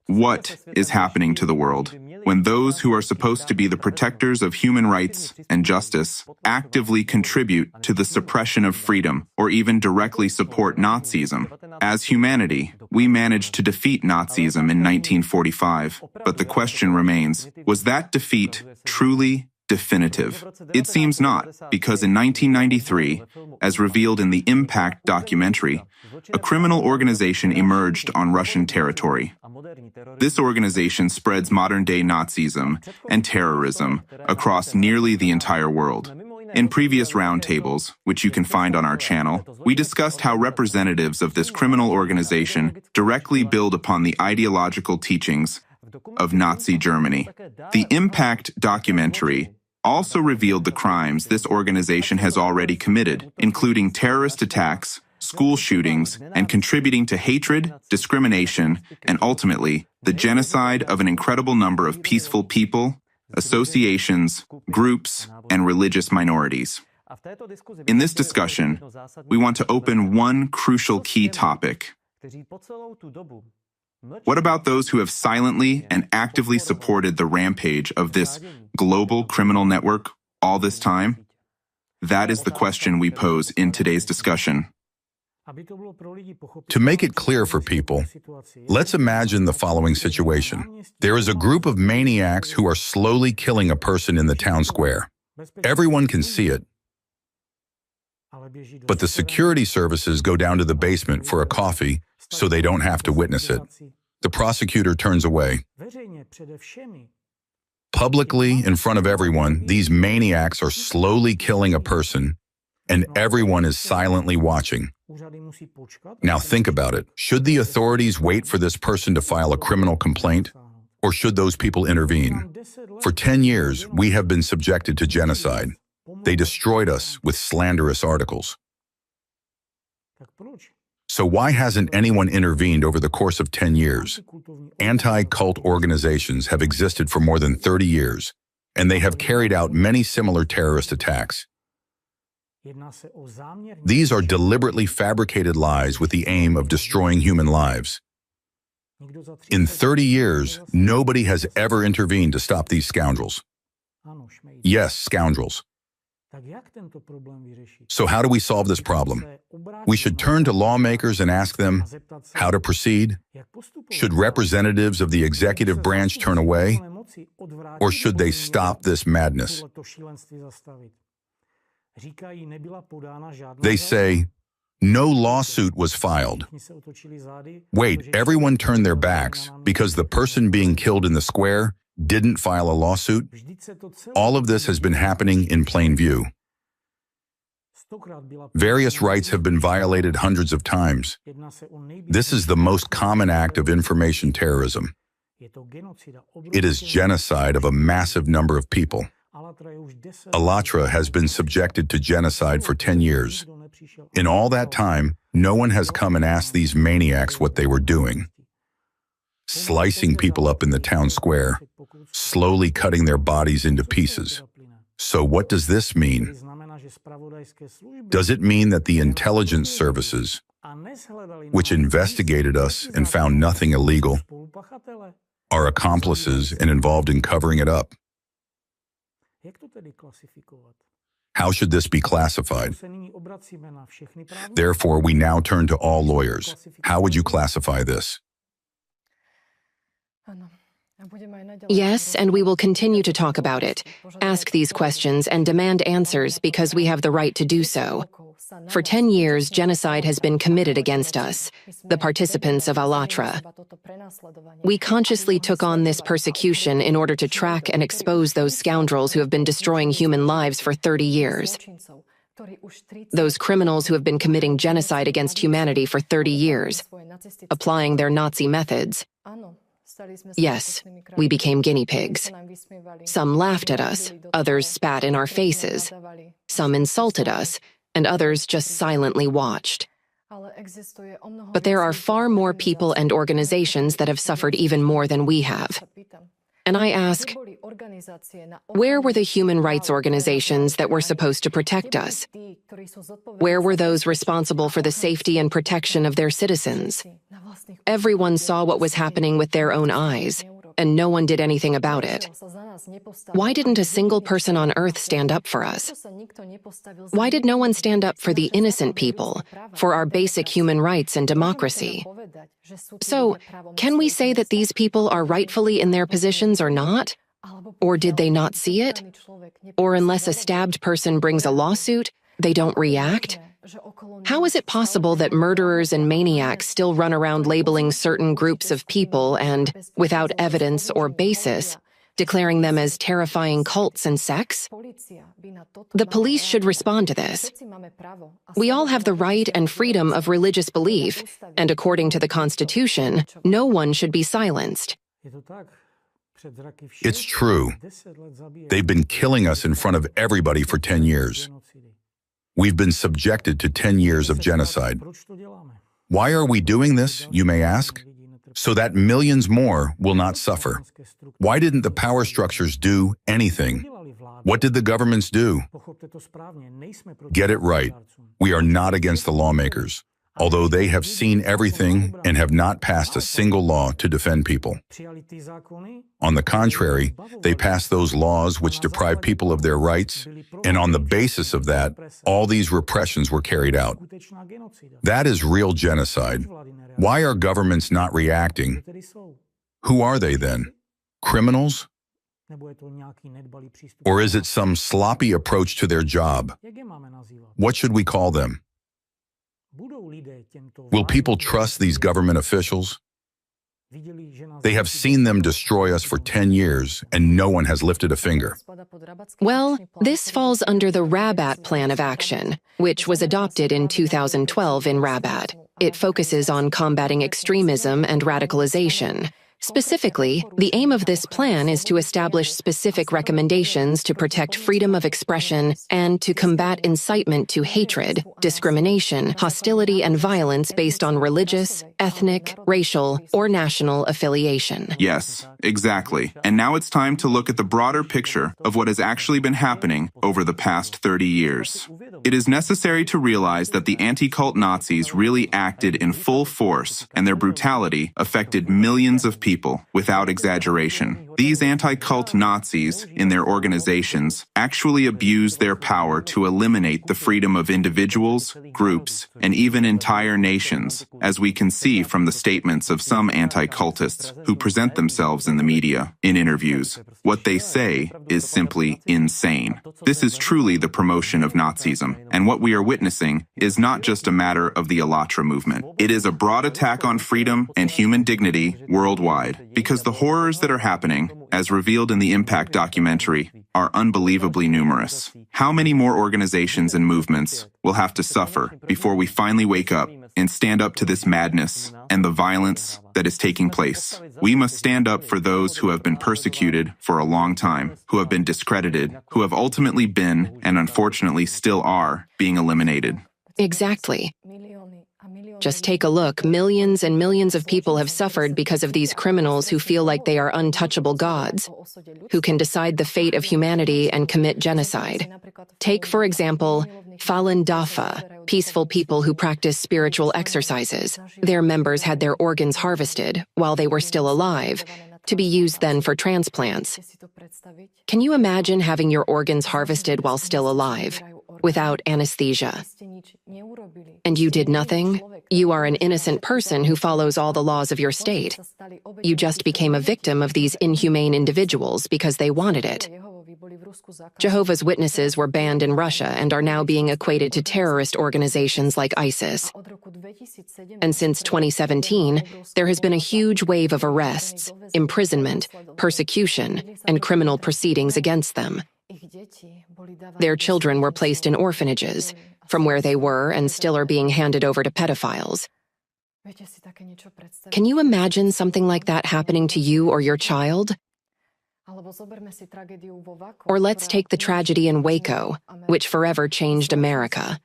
What is happening to the world when those who are supposed to be the protectors of human rights and justice actively contribute to the suppression of freedom or even directly support Nazism? As humanity, we managed to defeat Nazism in 1945, but the question remains, was that defeat truly definitive? It seems not, because in 1993, as revealed in the Impact documentary, a criminal organization emerged on Russian territory. This organization spreads modern-day Nazism and terrorism across nearly the entire world. In previous roundtables, which you can find on our channel, we discussed how representatives of this criminal organization directly build upon the ideological teachings of Nazi Germany. The Impact documentary also revealed the crimes this organization has already committed, including terrorist attacks, school shootings, and contributing to hatred, discrimination, and ultimately, the genocide of an incredible number of peaceful people, associations, groups, and religious minorities. In this discussion, we want to open one crucial key topic. What about those who have silently and actively supported the rampage of this global criminal network all this time? That is the question we pose in today's discussion. To make it clear for people, let's imagine the following situation. There is a group of maniacs who are slowly killing a person in the town square. Everyone can see it. But the security services go down to the basement for a coffee so they don't have to witness it. The prosecutor turns away. Publicly, in front of everyone, these maniacs are slowly killing a person, and everyone is silently watching. Now think about it. Should the authorities wait for this person to file a criminal complaint, or should those people intervene? For 10 years, we have been subjected to genocide. They destroyed us with slanderous articles. So why hasn't anyone intervened over the course of 10 years? Anti-cult organizations have existed for more than 30 years, and they have carried out many similar terrorist attacks. These are deliberately fabricated lies with the aim of destroying human lives. In 30 years, nobody has ever intervened to stop these scoundrels. Yes, scoundrels. So how do we solve this problem? We should turn to lawmakers and ask them how to proceed. Should representatives of the executive branch turn away? Or should they stop this madness? They say, no lawsuit was filed. Wait, everyone turned their backs because the person being killed in the square didn't file a lawsuit? All of this has been happening in plain view. Various rights have been violated hundreds of times. This is the most common act of information terrorism. It is genocide of a massive number of people. Alatra has been subjected to genocide for 10 years. In all that time, no one has come and asked these maniacs what they were doing. Slicing people up in the town square, slowly cutting their bodies into pieces. So what does this mean? Does it mean that the intelligence services, which investigated us and found nothing illegal, are accomplices and involved in covering it up? How should this be classified? Therefore, we now turn to all lawyers. How would you classify this? Yes, and we will continue to talk about it, ask these questions, and demand answers because we have the right to do so. For 10 years, genocide has been committed against us, the participants of Alatra. We consciously took on this persecution in order to track and expose those scoundrels who have been destroying human lives for 30 years. Those criminals who have been committing genocide against humanity for 30 years, applying their Nazi methods. Yes, we became guinea pigs. Some laughed at us, others spat in our faces. Some insulted us, and others just silently watched. But there are far more people and organizations that have suffered even more than we have. And I ask, Where were the human rights organizations that were supposed to protect us? Where were those responsible for the safety and protection of their citizens? Everyone saw what was happening with their own eyes, and no one did anything about it. Why didn't a single person on Earth stand up for us? Why did no one stand up for the innocent people, for our basic human rights and democracy? So, can we say that these people are rightfully in their positions or not? Or did they not see it? Or unless a stabbed person brings a lawsuit, they don't react? How is it possible that murderers and maniacs still run around labeling certain groups of people and, without evidence or basis, declaring them as terrifying cults and sects? The police should respond to this. We all have the right and freedom of religious belief, and according to the Constitution, no one should be silenced. It's true. They've been killing us in front of everybody for 10 years. We've been subjected to 10 years of genocide. Why are we doing this, you may ask? So that millions more will not suffer. Why didn't the power structures do anything? What did the governments do? Get it right. We are not against the lawmakers, although they have seen everything and have not passed a single law to defend people. On the contrary, they passed those laws which deprive people of their rights, and on the basis of that, all these repressions were carried out. That is real genocide. Why are governments not reacting? Who are they then? Criminals? Or is it some sloppy approach to their job? What should we call them? Will people trust these government officials? They have seen them destroy us for 10 years, and no one has lifted a finger. Well, this falls under the Rabat Plan of Action, which was adopted in 2012 in Rabat. It focuses on combating extremism and radicalization. Specifically, the aim of this plan is to establish specific recommendations to protect freedom of expression and to combat incitement to hatred, discrimination, hostility, and violence based on religious, ethnic, racial, or national affiliation. Yes, exactly. And now it's time to look at the broader picture of what has actually been happening over the past 30 years. It is necessary to realize that the anti-cult Nazis really acted in full force, and their brutality affected millions of people without exaggeration. These anti-cult Nazis, in their organizations, actually abused their power to eliminate the freedom of individuals, groups, and even entire nations, as we can see from the statements of some anti-cultists who present themselves in the media, in interviews. What they say is simply insane. This is truly the promotion of Nazism, and what we are witnessing is not just a matter of the Alatra movement. It is a broad attack on freedom and human dignity worldwide, because the horrors that are happening, as revealed in the Impact documentary, are unbelievably numerous. How many more organizations and movements will have to suffer before we finally wake up and stand up to this madness and the violence that is taking place? We must stand up for those who have been persecuted for a long time, who have been discredited, who have ultimately been, and unfortunately still are, being eliminated. Exactly. Just take a look. Millions and millions of people have suffered because of these criminals who feel like they are untouchable gods, who can decide the fate of humanity and commit genocide. Take, for example, Falun Dafa, peaceful people who practice spiritual exercises. Their members had their organs harvested while they were still alive, to be used then for transplants. Can you imagine having your organs harvested while still alive, without anesthesia? And you did nothing? You are an innocent person who follows all the laws of your state. You just became a victim of these inhumane individuals because they wanted it. Jehovah's Witnesses were banned in Russia and are now being equated to terrorist organizations like ISIS. And since 2017, there has been a huge wave of arrests, imprisonment, persecution, and criminal proceedings against them. Their children were placed in orphanages, from where they were and still are being handed over to pedophiles. Can you imagine something like that happening to you or your child? Or let's take the tragedy in Waco, which forever changed America.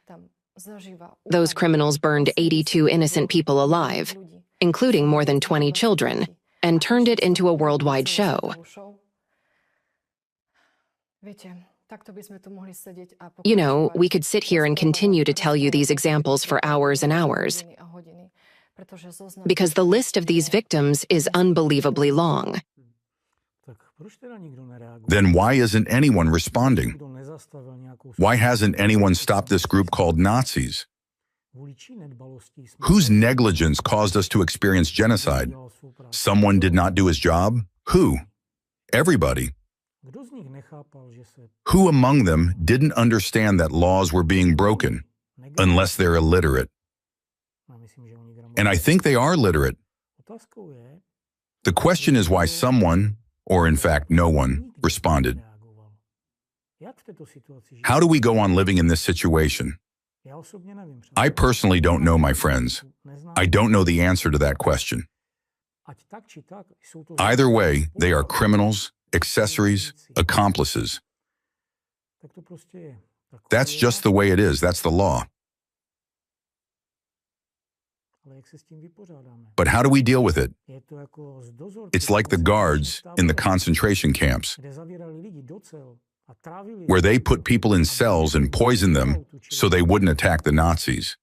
Those criminals burned 82 innocent people alive, including more than 20 children, and turned it into a worldwide show. You know, we could sit here and continue to tell you these examples for hours and hours, because the list of these victims is unbelievably long. Then why isn't anyone responding? Why hasn't anyone stopped this group called Nazis? Whose negligence caused us to experience genocide? Someone did not do his job? Who? Everybody. Who among them didn't understand that laws were being broken, unless they're illiterate? And I think they are literate. The question is why someone, or in fact no one, responded. How do we go on living in this situation? I personally don't know, my friends. I don't know the answer to that question. Either way, they are criminals, accessories, accomplices. That's just the way it is. That's the law. But how do we deal with it? It's like the guards in the concentration camps, where they put people in cells and poisoned them so they wouldn't attack the Nazis.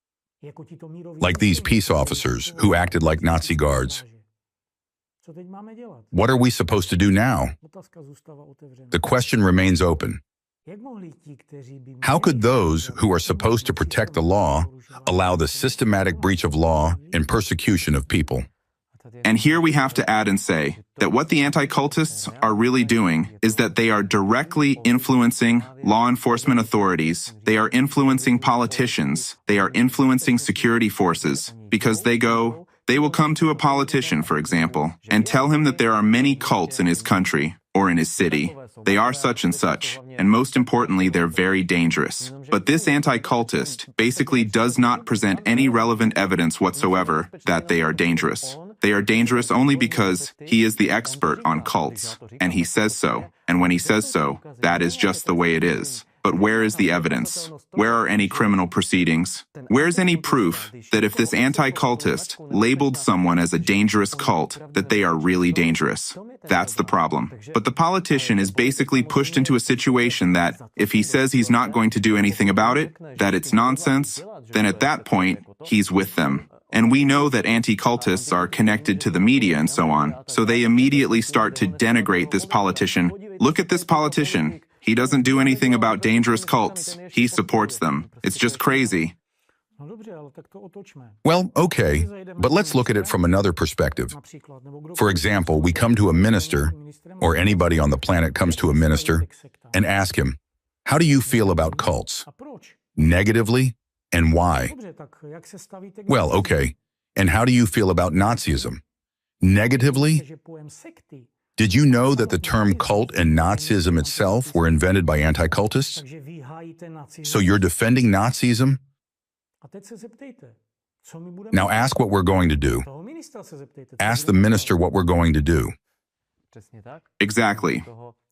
Like these peace officers who acted like Nazi guards. What are we supposed to do now? The question remains open. How could those who are supposed to protect the law allow the systematic breach of law and persecution of people? And here we have to add and say that what the anti-cultists are really doing is that they are directly influencing law enforcement authorities, they are influencing politicians, they are influencing security forces, because they will come to a politician, for example, and tell him that there are many cults in his country or in his city. They are such and such, and most importantly, they're very dangerous. But this anti-cultist basically does not present any relevant evidence whatsoever that they are dangerous. They are dangerous only because he is the expert on cults, and he says so. And when he says so, that is just the way it is. But where is the evidence? Where are any criminal proceedings? Where's any proof that if this anti-cultist labeled someone as a dangerous cult, that they are really dangerous? That's the problem. But the politician is basically pushed into a situation that, if he says he's not going to do anything about it, that it's nonsense, then at that point, he's with them. And we know that anti-cultists are connected to the media and so on, so they immediately start to denigrate this politician. Look at this politician. He doesn't do anything about dangerous cults. He supports them. It's just crazy. Well, okay, but let's look at it from another perspective. For example, we come to a minister, or anybody on the planet comes to a minister, and ask him, how do you feel about cults? Negatively? And why? Well, okay, and how do you feel about Nazism? Negatively? Did you know that the term cult and Nazism itself were invented by anti-cultists? So you're defending Nazism? Now ask what we're going to do. Ask the minister what we're going to do. Exactly.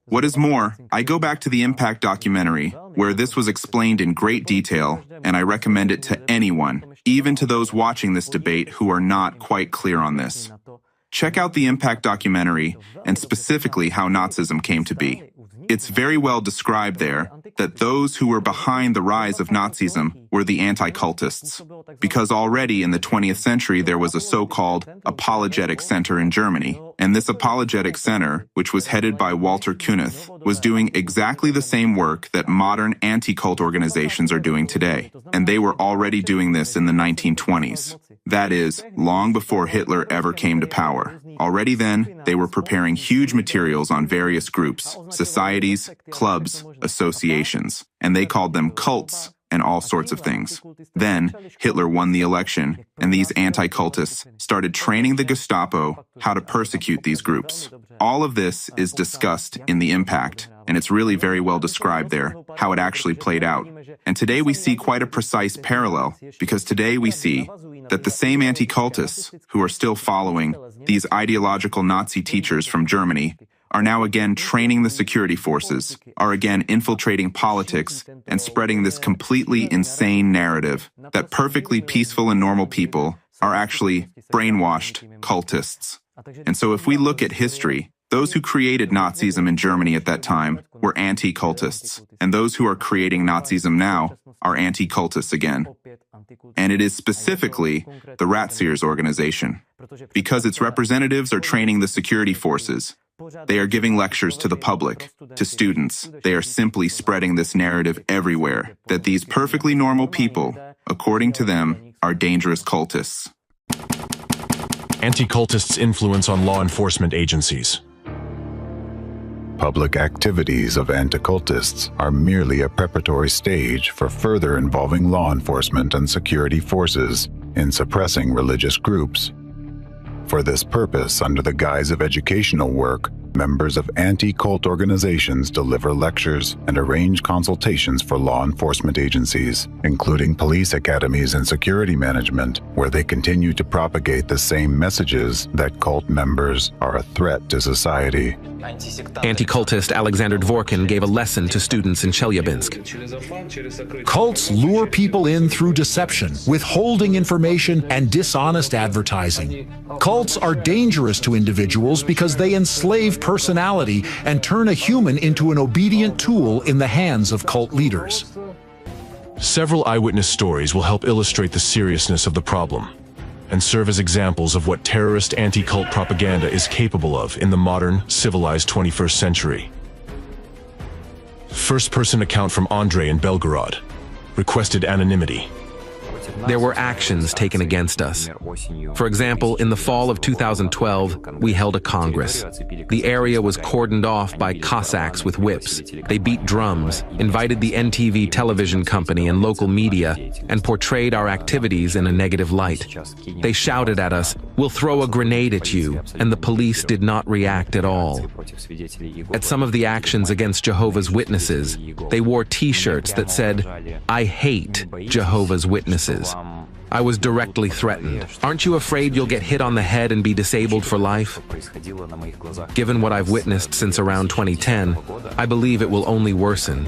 What is more, I go back to the Impact documentary, where this was explained in great detail, and I recommend it to anyone, even to those watching this debate who are not quite clear on this. Check out the Impact documentary, and specifically how Nazism came to be. It's very well described there that those who were behind the rise of Nazism were the anti-cultists, because already in the 20th century there was a so-called apologetic center in Germany, and this apologetic center, which was headed by Walter Künneth, was doing exactly the same work that modern anti-cult organizations are doing today, and they were already doing this in the 1920s. That is, long before Hitler ever came to power. Already then, they were preparing huge materials on various groups, societies, clubs, associations, and they called them cults and all sorts of things. Then, Hitler won the election, and these anti-cultists started training the Gestapo how to persecute these groups. All of this is discussed in the Impact, and it's really very well described there, how it actually played out. And today we see quite a precise parallel, because today we see that the same anti-cultists who are still following these ideological Nazi teachers from Germany are now again training the security forces, are again infiltrating politics and spreading this completely insane narrative that perfectly peaceful and normal people are actually brainwashed cultists. And so if we look at history, Those who created Nazism in Germany at that time were anti-cultists, and those who are creating Nazism now are anti-cultists again. And it is specifically the Ratziers organization, because its representatives are training the security forces. They are giving lectures to the public, to students. They are simply spreading this narrative everywhere, that these perfectly normal people, according to them, are dangerous cultists. Anti-cultists' influence on law enforcement agencies. Public activities of anti-cultists are merely a preparatory stage for further involving law enforcement and security forces in suppressing religious groups. For this purpose, under the guise of educational work, members of anti-cult organizations deliver lectures and arrange consultations for law enforcement agencies, including police academies and security management, where they continue to propagate the same messages that cult members are a threat to society. Anti-cultist Alexander Dvorkin gave a lesson to students in Chelyabinsk. Cults lure people in through deception, withholding information, and dishonest advertising. Cults are dangerous to individuals because they enslave personality and turn a human into an obedient tool in the hands of cult leaders. Several eyewitness stories will help illustrate the seriousness of the problem and serve as examples of what terrorist anti-cult propaganda is capable of in the modern, civilized 21st century. First-person account from Andrei in Belgorod. Requested anonymity. There were actions taken against us. For example, in the fall of 2012, we held a congress. The area was cordoned off by Cossacks with whips. They beat drums, invited the NTV television company and local media, and portrayed our activities in a negative light. They shouted at us, "We'll throw a grenade at you," and the police did not react at all. At some of the actions against Jehovah's Witnesses, they wore T-shirts that said, "I hate Jehovah's Witnesses." I was directly threatened. "Aren't you afraid you'll get hit on the head and be disabled for life?" Given what I've witnessed since around 2010, I believe it will only worsen.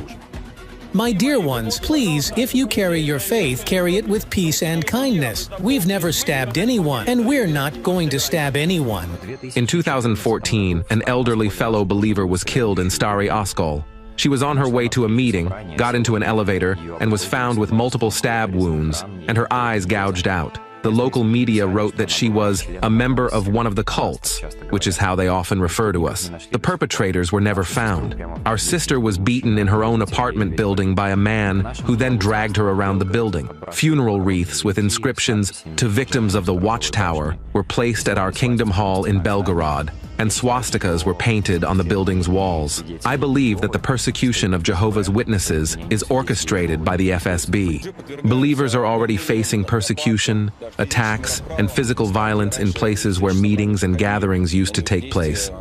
My dear ones, please, if you carry your faith, carry it with peace and kindness. We've never stabbed anyone, and we're not going to stab anyone. In 2014, an elderly fellow believer was killed in Stary Oskol. She was on her way to a meeting, got into an elevator, and was found with multiple stab wounds, and her eyes gouged out. The local media wrote that she was a member of one of the cults, which is how they often refer to us. The perpetrators were never found. Our sister was beaten in her own apartment building by a man who then dragged her around the building. Funeral wreaths with inscriptions to victims of the Watchtower were placed at our Kingdom Hall in Belgorod, and swastikas were painted on the building's walls. I believe that the persecution of Jehovah's Witnesses is orchestrated by the FSB. Believers are already facing persecution, attacks, and physical violence in places where meetings and gatherings used to take place.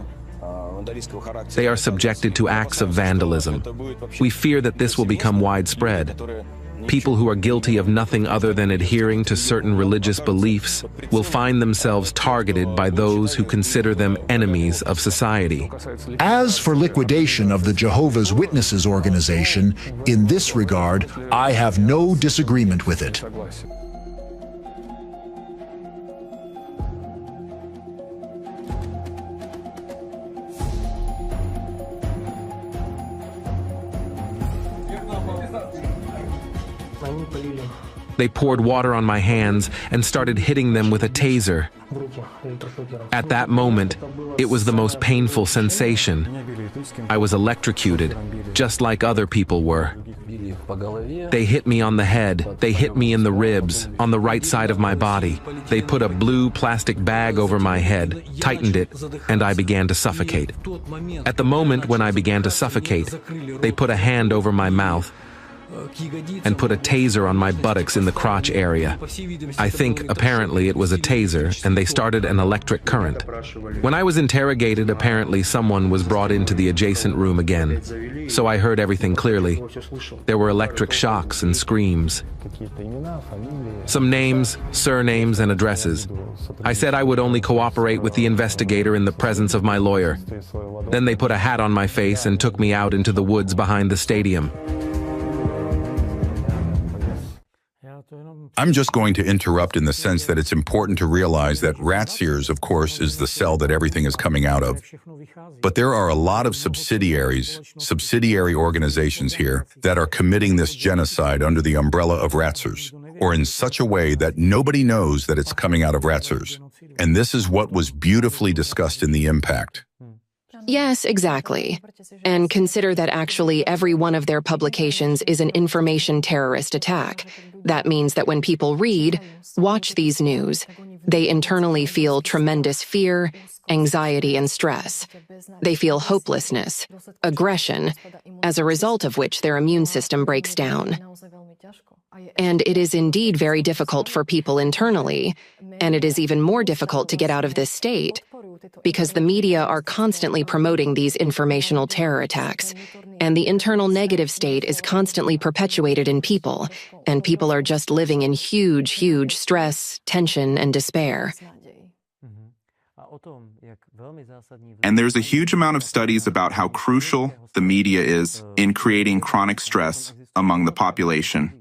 They are subjected to acts of vandalism. We fear that this will become widespread. People who are guilty of nothing other than adhering to certain religious beliefs will find themselves targeted by those who consider them enemies of society. As for liquidation of the Jehovah's Witnesses organization, in this regard, I have no disagreement with it. They poured water on my hands and started hitting them with a taser. At that moment, it was the most painful sensation. I was electrocuted, just like other people were. They hit me on the head, they hit me in the ribs, on the right side of my body. They put a blue plastic bag over my head, tightened it, and I began to suffocate. At the moment when I began to suffocate, they put a hand over my mouth and put a taser on my buttocks in the crotch area. I think, apparently, it was a taser, and they started an electric current. When I was interrogated, apparently someone was brought into the adjacent room again, so I heard everything clearly. There were electric shocks and screams. Some names, surnames, and addresses. I said I would only cooperate with the investigator in the presence of my lawyer. Then they put a hat on my face and took me out into the woods behind the stadium. I'm just going to interrupt in the sense that it's important to realize that rat seers, of course, is the cell that everything is coming out of. But there are a lot of subsidiary organizations here that are committing this genocide under the umbrella of ratsers, or in such a way that nobody knows that it's coming out of ratsers. And this is what was beautifully discussed in the impact. Yes, exactly. And consider that actually every one of their publications is an information terrorist attack. That means that when people read, watch these news, they internally feel tremendous fear, anxiety, and stress. They feel hopelessness, aggression, as a result of which their immune system breaks down. And it is indeed very difficult for people internally, and it is even more difficult to get out of this state, because the media are constantly promoting these informational terror attacks, and the internal negative state is constantly perpetuated in people, and people are just living in huge stress, tension, and despair. And there's a huge amount of studies about how crucial the media is in creating chronic stress among the population.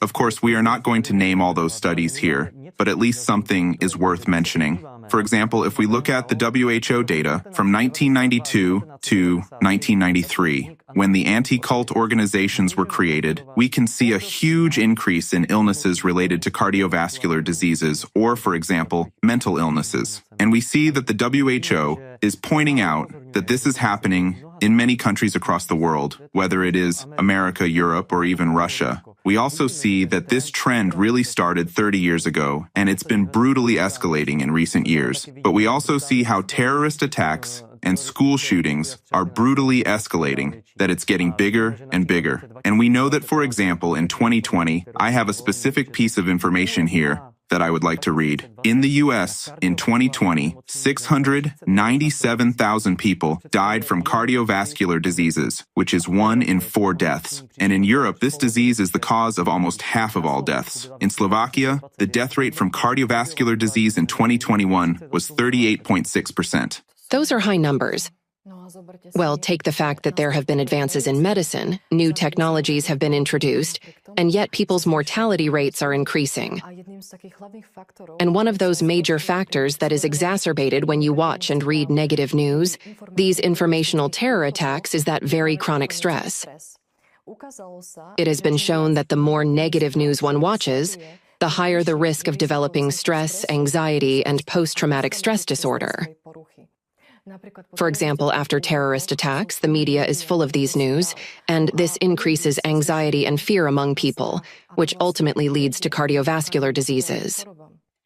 Of course, we are not going to name all those studies here, but at least something is worth mentioning. For example, if we look at the WHO data from 1992 to 1993, when the anti-cult organizations were created, we can see a huge increase in illnesses related to cardiovascular diseases or, for example, mental illnesses. And we see that the WHO is pointing out that this is happening in many countries across the world, whether it is America, Europe, or even Russia. We also see that this trend really started 30 years ago, and it's been brutally escalating in recent years. But we also see how terrorist attacks and school shootings are brutally escalating, that it's getting bigger and bigger. And we know that, for example, in 2020, I have a specific piece of information here that I would like to read. In the US, in 2020, 697,000 people died from cardiovascular diseases, which is 1 in 4 deaths. And in Europe, this disease is the cause of almost half of all deaths. In Slovakia, the death rate from cardiovascular disease in 2021 was 38.6%. Those are high numbers. Well, take the fact that there have been advances in medicine, new technologies have been introduced, and yet people's mortality rates are increasing. And one of those major factors that is exacerbated when you watch and read negative news, these informational terror attacks, is that very chronic stress. It has been shown that the more negative news one watches, the higher the risk of developing stress, anxiety, and post-traumatic stress disorder. For example, after terrorist attacks, the media is full of these news, and this increases anxiety and fear among people, which ultimately leads to cardiovascular diseases.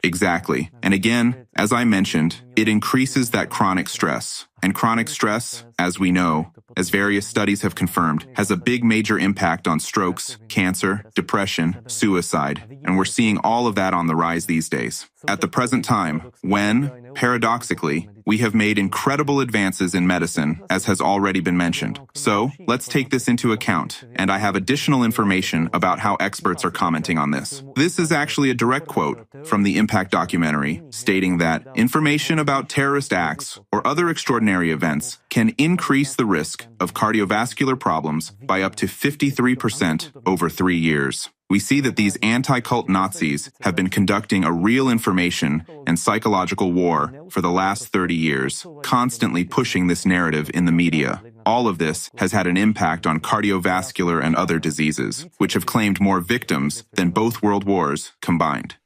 Exactly. And again, as I mentioned, it increases that chronic stress. And chronic stress, as we know, as various studies have confirmed, has a big major impact on strokes, cancer, depression, suicide, and we're seeing all of that on the rise these days. At the present time, when, paradoxically, we have made incredible advances in medicine, as has already been mentioned. So, let's take this into account, and I have additional information about how experts are commenting on this. This is actually a direct quote from the Impact documentary, stating that information about terrorist acts or other extraordinary events can increase the risk of cardiovascular problems by up to 53% over 3 years. We see that these anti-cult Nazis have been conducting a real information and psychological war for the last 30 years, constantly pushing this narrative in the media. All of this has had an impact on cardiovascular and other diseases, which have claimed more victims than both world wars combined.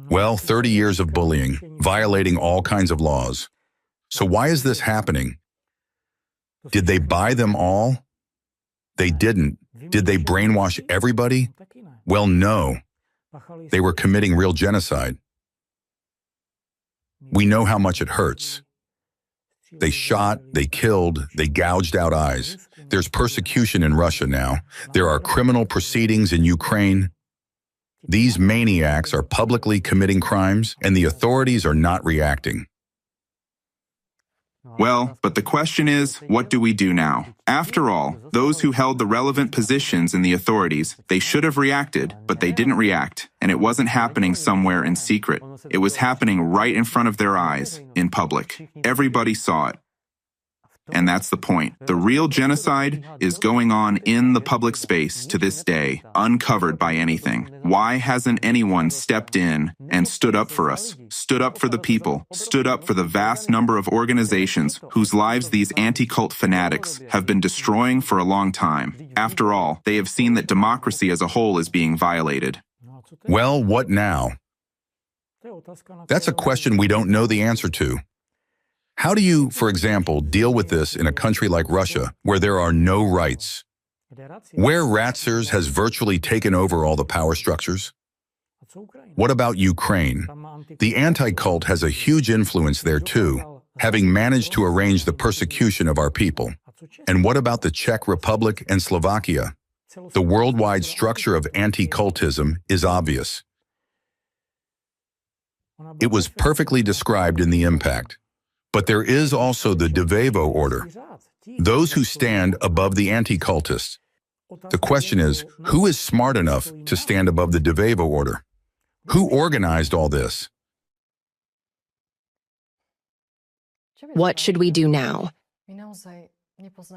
Well, 30 years of bullying, violating all kinds of laws. So why is this happening? Did they buy them all? They didn't. Did they brainwash everybody? Well, no. They were committing real genocide. We know how much it hurts. They shot, they killed, they gouged out eyes. There's persecution in Russia now. There are criminal proceedings in Ukraine. These maniacs are publicly committing crimes, and the authorities are not reacting. Well, but the question is, what do we do now? After all, those who held the relevant positions in the authorities, they should have reacted, but they didn't react, and it wasn't happening somewhere in secret. It was happening right in front of their eyes, in public. Everybody saw it. And that's the point. The real genocide is going on in the public space to this day, uncovered by anything. Why hasn't anyone stepped in and stood up for us, stood up for the people, stood up for the vast number of organizations whose lives these anti-cult fanatics have been destroying for a long time? After all, they have seen that democracy as a whole is being violated. Well, what now? That's a question we don't know the answer to. How do you, for example, deal with this in a country like Russia, where there are no rights? Where Ratsers has virtually taken over all the power structures? What about Ukraine? The anti-cult has a huge influence there too, having managed to arrange the persecution of our people. And what about the Czech Republic and Slovakia? The worldwide structure of anti-cultism is obvious. It was perfectly described in The Impact. But there is also the Devevo order, those who stand above the anti-cultists. The question is, who is smart enough to stand above the Devevo order? Who organized all this? What should we do now?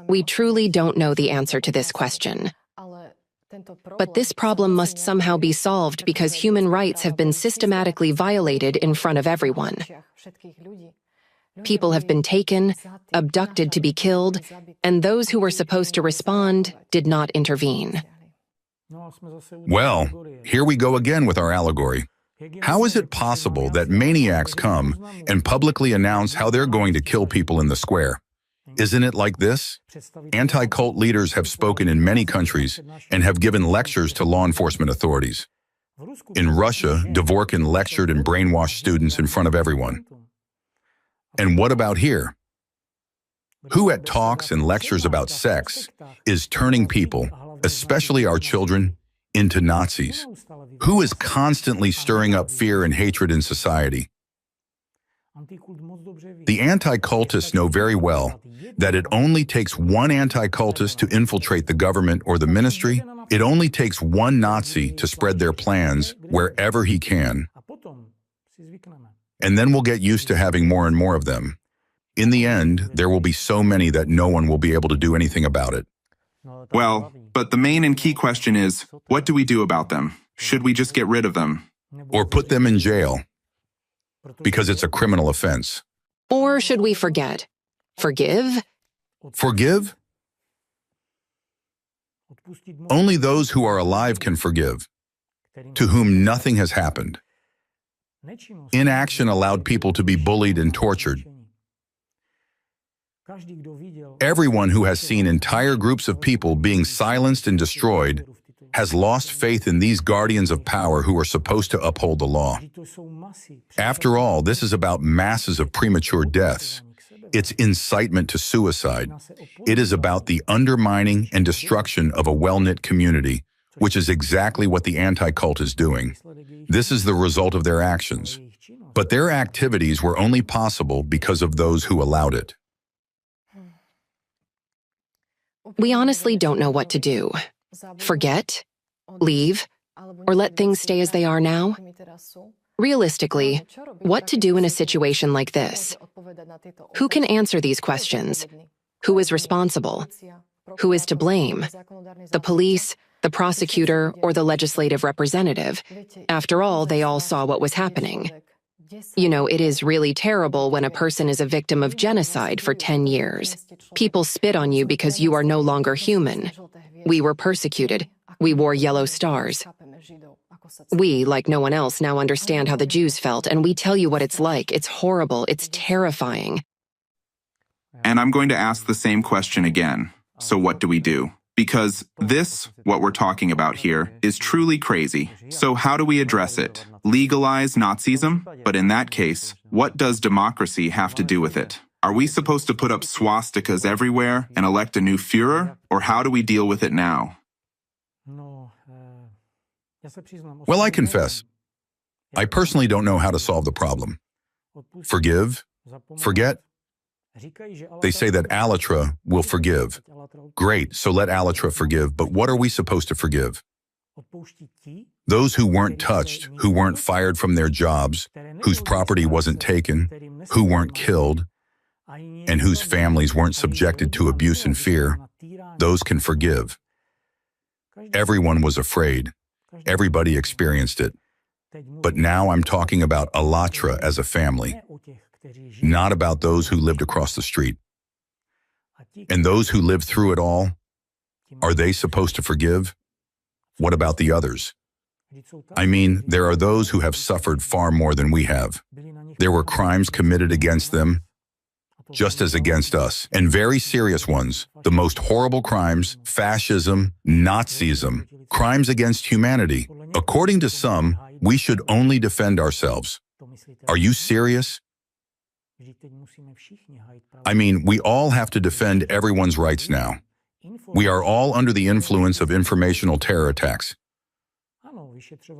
We truly don't know the answer to this question. But this problem must somehow be solved because human rights have been systematically violated in front of everyone. People have been taken, abducted to be killed, and those who were supposed to respond did not intervene. Well, here we go again with our allegory. How is it possible that maniacs come and publicly announce how they're going to kill people in the square? Isn't it like this? Anti-cult leaders have spoken in many countries and have given lectures to law enforcement authorities. In Russia, Dvorkin lectured and brainwashed students in front of everyone. And what about here? Who at talks and lectures about sex is turning people, especially our children, into Nazis? Who is constantly stirring up fear and hatred in society? The anti-cultists know very well that it only takes one anti-cultist to infiltrate the government or the ministry. It only takes one Nazi to spread their plans wherever he can. And then we'll get used to having more and more of them. In the end, there will be so many that no one will be able to do anything about it. Well, but the main and key question is, what do we do about them? Should we just get rid of them? Or put them in jail, because it's a criminal offense. Or should we forget? Forgive? Forgive? Only those who are alive can forgive, to whom nothing has happened. Inaction allowed people to be bullied and tortured. Everyone who has seen entire groups of people being silenced and destroyed has lost faith in these guardians of power who are supposed to uphold the law. After all, this is about masses of premature deaths. It's incitement to suicide. It is about the undermining and destruction of a well-knit community, which is exactly what the anti-cult is doing. This is the result of their actions. But their activities were only possible because of those who allowed it. We honestly don't know what to do. Forget? Leave? Or let things stay as they are now? Realistically, what to do in a situation like this? Who can answer these questions? Who is responsible? Who is to blame? The police, the prosecutor, or the legislative representative? After all, they all saw what was happening. You know, it is really terrible when a person is a victim of genocide for 10 years. People spit on you because you are no longer human. We were persecuted. We wore yellow stars. We, like no one else, now understand how the Jews felt, and we tell you what it's like. It's horrible. It's terrifying. And I'm going to ask the same question again. So what do we do? Because this, what we're talking about here, is truly crazy. So how do we address it? Legalize Nazism? But in that case, what does democracy have to do with it? Are we supposed to put up swastikas everywhere and elect a new Führer? Or how do we deal with it now? Well, I confess, I personally don't know how to solve the problem. Forgive? Forget? They say that Alatra will forgive. Great, so let Alatra forgive, but what are we supposed to forgive? Those who weren't touched, who weren't fired from their jobs, whose property wasn't taken, who weren't killed. and whose families weren't subjected to abuse and fear, those can forgive. Everyone was afraid. Everybody experienced it. But now I'm talking about Alatra as a family, not about those who lived across the street. And those who lived through it all, are they supposed to forgive? What about the others? I mean, there are those who have suffered far more than we have. There were crimes committed against them, just as against us, and very serious ones, the most horrible crimes, fascism, Nazism, crimes against humanity. According to some, we should only defend ourselves. Are you serious? I mean, we all have to defend everyone's rights now. We are all under the influence of informational terror attacks.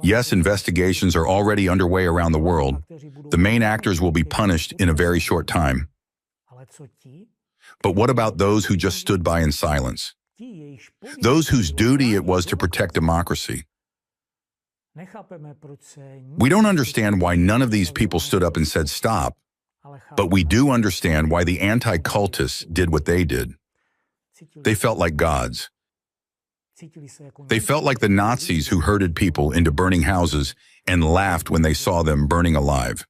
Yes, investigations are already underway around the world. The main actors will be punished in a very short time. But what about those who just stood by in silence? Those whose duty it was to protect democracy. We don't understand why none of these people stood up and said stop, but we do understand why the anti-cultists did what they did. They felt like gods. They felt like the Nazis who herded people into burning houses and laughed when they saw them burning alive.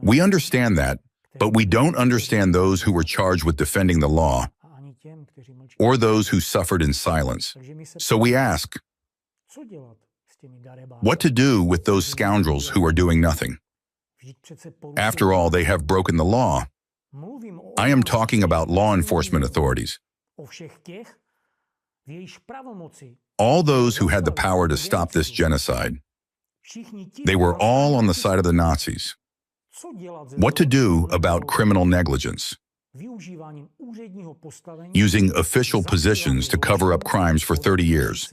We understand that, but we don't understand those who were charged with defending the law, or those who suffered in silence. So we ask, what to do with those scoundrels who are doing nothing? After all, they have broken the law. I am talking about law enforcement authorities. All those who had the power to stop this genocide. They were all on the side of the Nazis. What to do about criminal negligence? Using official positions to cover up crimes for 30 years.